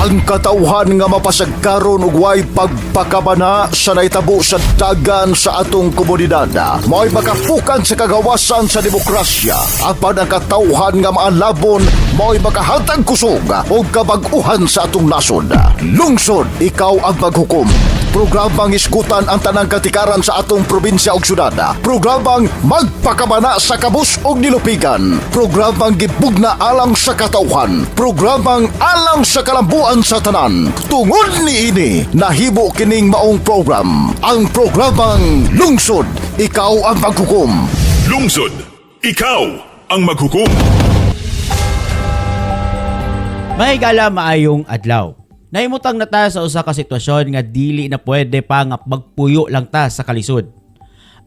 Ang katauhan nga mapasagkaron ug way pagpakabana sa naitabo sa dagan sa atong komunidad. Mo'y makafukan sa kagawasan sa demokrasya. Apan ang katauhan nga maalabon mo'y makahatag kusog o kabag-uhan sa atong nasod. Lungsod, ikaw ang maghukom. Programang isgutan ang tanang katikaran sa atong probinsya ug syudad. Programang magpakabana sa kabus ug nilupigan. Programang gibugna alang sa katauhan. Programang alang sa kalambuan sa tanan. Tungod niini, nahibo kining maong program. Ang programang Lungsod, ikaw ang maghukom. Lungsod, ikaw ang maghukom. May gala maayong adlaw. Naimutang na ta sa usa ka sitwasyon nga dili na pwede pa nga magpuyo lang ta sa kalisod.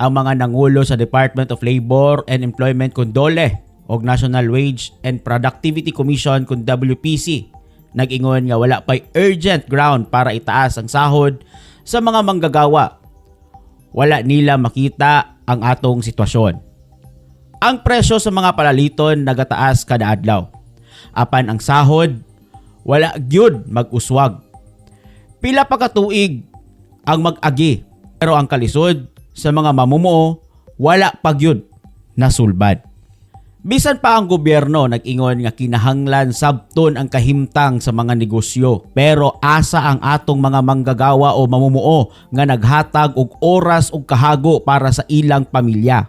Ang mga nangulo sa Department of Labor and Employment kun DOLE o National Wage and Productivity Commission kun WPC nag-ingon nga wala pa'y urgent ground para itaas ang sahod sa mga manggagawa. Wala nila makita ang atong sitwasyon. Ang presyo sa mga palaliton nagataas kada adlaw. Apan ang sahod wala gyud mag-uswag. Pila pa ka tuig ang mag-agi, pero ang kalisod sa mga mamumuo wala pa gyud nasulbad. Bisan pa ang gobyerno nag-ingon nga kinahanglan sabton ang kahimtang sa mga negosyo, pero asa ang atong mga manggagawa o mamumuo nga naghatag og oras ug kahago para sa ilang pamilya.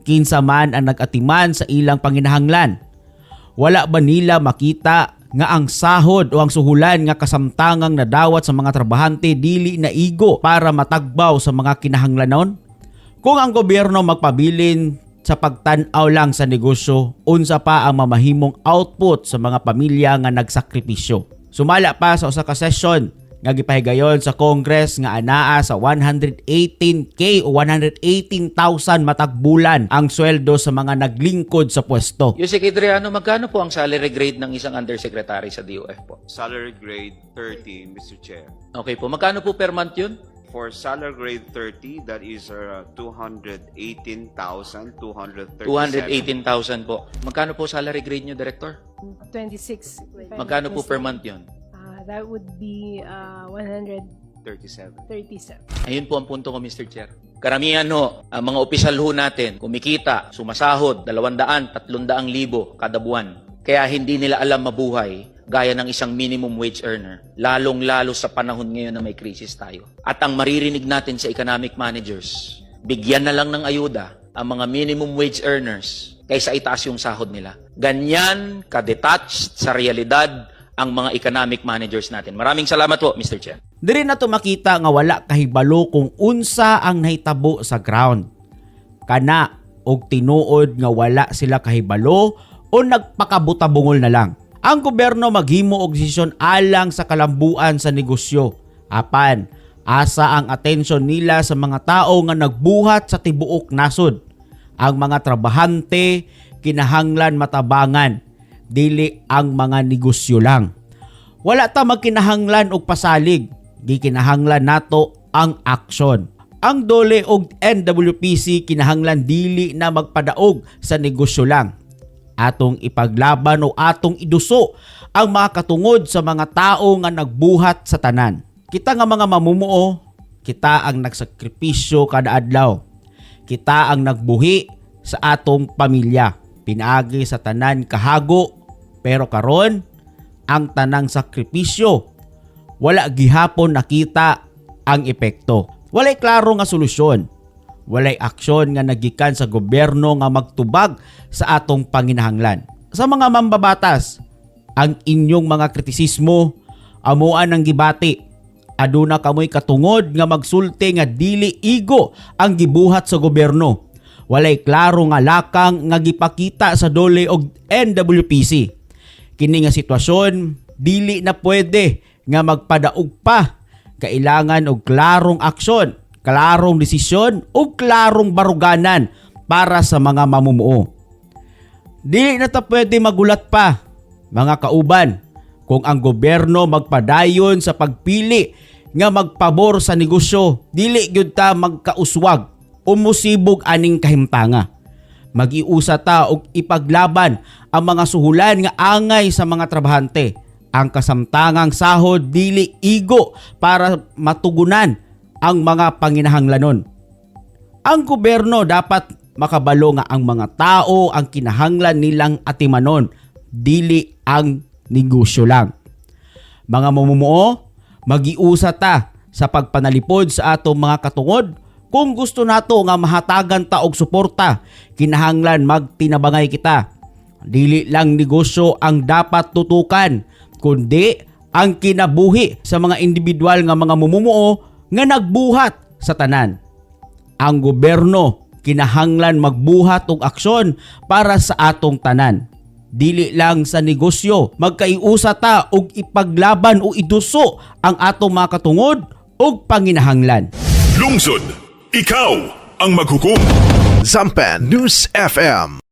Kinsa man ang nag-atiman sa ilang panginahanglan, wala ba nila makita nga ang sahod o ang suhulan nga kasamtangang nadawat sa mga trabahante dili na igo para matagbaw sa mga kinahanglanon? Kung ang gobyerno magpabilin sa pagtan-aw lang sa negosyo, unsa pa ang mamahimong output sa mga pamilya nga nagsakripisyo? Sumala pa sa usa ka session nga gipahigayon sa Congress nga anaa sa 118K o 118,000 matag bulan ang sweldo sa mga naglingkod sa pwesto. Yusek Adriano, magkano po ang salary grade ng isang undersecretary sa DOF po? Salary grade 30, Mr. Chair. Okay po, magkano po per month yun? For salary grade 30, that is 218,237. 218,000 po. Magkano po salary grade nyo, Director? 26. Magkano po per month yun? That would be 37. 137. Ayun po ang punto ko, Mr. Chair. Karamihan ho, ang mga opisyal ho natin, kumikita, sumasahod, 200,000, 300,000 kada buwan. Kaya hindi nila alam mabuhay gaya ng isang minimum wage earner, lalong-lalo sa panahon ngayon na may krisis tayo. At ang maririnig natin sa economic managers, bigyan na lang ng ayuda ang mga minimum wage earners kaysa itaas yung sahod nila. Ganyan ka-detached sa realidad ang mga economic managers natin. Maraming salamat po, Mr. Chair. Diri na to makita nga wala kahibalo kung unsa ang nahitabo sa ground. Kana og tinuod nga wala sila kahibalo o nagpakabutabungol na lang. Ang gobyerno maghimo og desisyon alang sa kalambuan sa negosyo. Apan, asa ang atensyon nila sa mga tao nga nagbuhat sa tibuok nasod. Ang mga trabahante kinahanglan matabangan, dili ang mga negosyo lang. Wala ta magkinahanglan og pasalig, di kinahanglan nato ang aksyon. Ang DOLE og NWPC kinahanglan dili na magpadaog sa negosyo lang. Atong ipaglaban o atong iduso ang mga katungod sa mga tao nga nagbuhat sa tanan. Kita nga mga mamumuo, kita ang nagsakripisyo kada adlaw. Kita ang nagbuhi sa atong pamilya. Pinaagi sa tanan kahago, pero karon ang tanang sakripisyo wala gihapon nakita ang epekto. Walay klaro nga solusyon. Walay aksyon nga nagikan sa gobyerno nga magtubag sa atong panginahanglan. Sa mga mambabatas, ang inyong mga kritisismo amuan ang gibati. Aduna kamoy katungod nga magsulti nga dili igo ang gibuhat sa gobyerno. Walay klaro nga lakang nga gipakita sa DOLE og NWPC. Kini nga sitwasyon dili na pwede nga magpadaog pa. Kailangan og klarong aksyon, klarong desisyon ug klarong baruganan para sa mga mamumuo. Dili na ta pwede magulat pa, mga kauban, kung ang gobyerno magpadayon sa pagpili nga magpabor sa negosyo, dili gyud ta magkauswag o musibog aning kahimtanga. Mag-iusa ta og ipaglaban ang mga suhulan nga angay sa mga trabahante. ang kasamtangang sahod dili igo para matugunan ang mga panginahanglanon. Ang gobyerno dapat makabalo nga ang mga tao ang kinahanglan nilang atimanon, dili ang negosyo lang. Mga mamumuo, magiusa ta sa pagpanalipod sa atong mga katungod. Kung gusto nato nga mahatagan ta og suporta, kinahanglan magtinabangay kita. Dili lang negosyo ang dapat tutukan, kundi ang kinabuhi sa mga individual nga mga mamumuo nga nagbuhat sa tanan. Ang gobyerno kinahanglan magbuhat og aksyon para sa atong tanan. Dili lang sa negosyo, magkaiusa ta og ipaglaban o iduso ang atong mga katungod og panginahanglan. Lungsod, ikaw ang maghukom. Zampan News FM.